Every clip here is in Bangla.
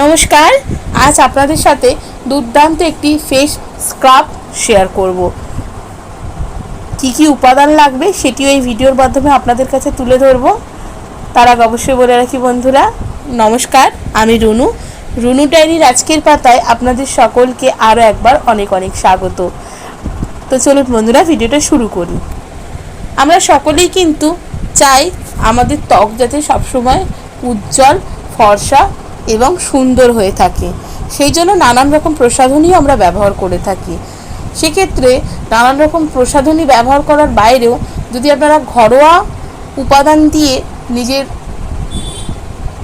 নমস্কার, আজ আপনাদের সাথে দুর্দান্ত একটি ফেস স্ক্রাব শেয়ার করব। কি কি উপাদান লাগবে সেটিও এই ভিডিওর মাধ্যমে আপনাদের কাছে তুলে ধরব। তার আগে অবশ্যই বলে রাখি বন্ধুরা, নমস্কার, আমি রুনু ডায়েরির আজকের পাতায় আপনাদের সকলকে আরও একবার অনেক অনেক স্বাগত। তো চলুন বন্ধুরা, ভিডিওটা শুরু করি। আমরা সকলেই কিন্তু চাই আমাদের ত্বক যাতে সবসময় উজ্জ্বল, ফর্সা এবং সুন্দর হয়ে থাকে। সেই জন্য নানান রকম প্রসাধনী আমরা ব্যবহার করে থাকি। সেক্ষেত্রে নানান রকম প্রসাধনী ব্যবহার করার বাইরেও যদি আপনারা ঘরোয়া উপাদান দিয়ে নিজের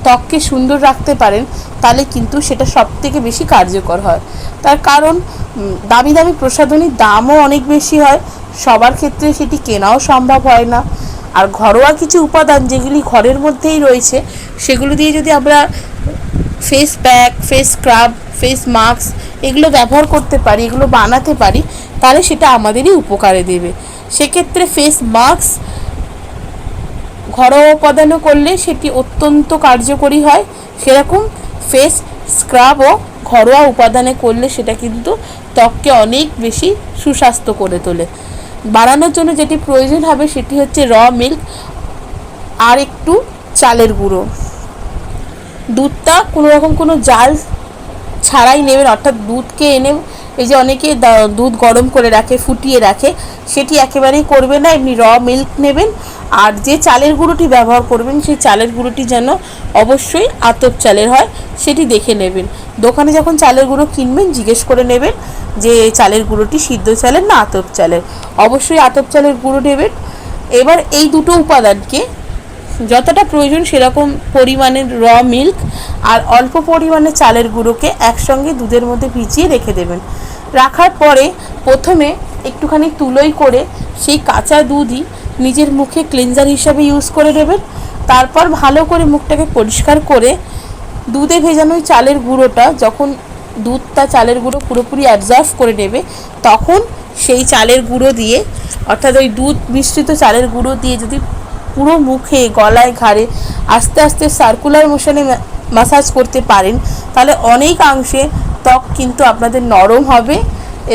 ত্বককে সুন্দর রাখতে পারেন, তাহলে কিন্তু সেটা সবথেকে বেশি কার্যকর হয়। তার কারণ দামি দামি প্রসাধনীর দামও অনেক বেশি হয়, সবার ক্ষেত্রে সেটি কেনাও সম্ভব হয় না। আর ঘরোয়া কিছু উপাদান যেগুলি ঘরের মধ্যেই রয়েছে, সেগুলো দিয়ে যদি আমরা face pack, face scrub, face mask এগুলো ব্যবহার করতে পারি, এগুলো বানাতে পারি, তাহলে সেটা আমাদেরই উপকারে দেবে। সেক্ষেত্রে ফেস মাস্ক ঘরোয়া উপাদানও করলে সেটি অত্যন্ত কার্যকরী হয়, সেরকম ফেস স্ক্রাবও ঘরোয়া উপাদানে করলে সেটা কিন্তু ত্বককে অনেক বেশি সুস্বাস্থ্য করে তোলে। বানানোর জন্য যেটি প্রয়োজন হবে সেটি হচ্ছে র মিল্ক আর একটু চালের গুঁড়ো। দুধটা কোনো রকম কোনো জাল ছাড়াই নেবেন, অর্থাৎ দুধকে এনে এই যে অনেকে দুধ গরম করে রাখে, ফুটিয়ে রাখে, সেটি একেবারেই করবে না। এমনি র মিল্ক নেবেন। আর যে চালের গুঁড়োটি ব্যবহার করবেন সেই চালের গুঁড়োটি যেন অবশ্যই আতপ চালের হয়, সেটি দেখে নেবেন। দোকানে যখন চালের গুঁড়ো কিনবেন জিজ্ঞেস করে নেবেন যে চালের গুঁড়োটি সিদ্ধ চালের না আতপ চালের। অবশ্যই আতপ চালের গুঁড়ো নেবেন। এবার এই দুটো উপাদানকে যতটা প্রয়োজন সেরকম পরিমাণের র মিল্ক আর অল্প পরিমাণে চালের গুঁড়োকে একসঙ্গে দুধের মধ্যে ভিজিয়ে রেখে দেবেন। রাখার পরে প্রথমে একটুখানি তুলোই করে সেই কাঁচা দুধই নিজের মুখে ক্লিনজার হিসাবে ইউজ করে নেবেন। তারপর ভালো করে মুখটাকে পরিষ্কার করে দুধে ভেজানো চালের গুঁড়োটা যখন দুধটা চালের গুঁড়ো পুরোপুরি অ্যাবজর্ব করে নেবে, তখন সেই চালের গুঁড়ো দিয়ে, অর্থাৎ ওই দুধ মিশ্রিত চালের গুঁড়ো দিয়ে যদি পুরো মুখে, গলায়, ঘাড়ে আস্তে আস্তে সার্কুলার মোশনে ম্যাসাজ করতে পারেন, তাহলে অনেকাংশে ত্বক কিন্তু আপনাদের নরম হবে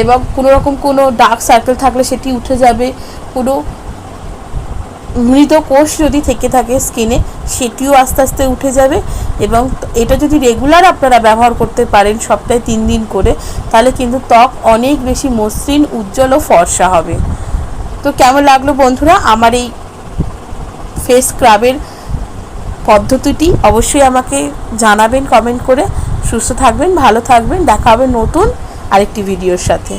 এবং কোনো রকম কোনো ডার্ক সার্কেল থাকলে সেটি উঠে যাবে। কোনো মৃত কোষ যদি থেকে থাকে স্কিনে, সেটিও আস্তে আস্তে উঠে যাবে। এবং এটা যদি রেগুলার আপনারা ব্যবহার করতে পারেন সপ্তাহে 3 দিন করে, তাহলে কিন্তু ত্বক অনেক বেশি মসৃণ, উজ্জ্বল ও ফর্সা হবে। তো কেমন লাগলো বন্ধুরা আমার এই ফেস স্ক্রাবের পদ্ধতিটি? অবশ্যই আমাকে জানাবেন কমেন্ট করে। সুস্থ থাকবেন, ভালো থাকবেন, দেখা হবে নতুন আরেকটি ভিডিওর সাথে।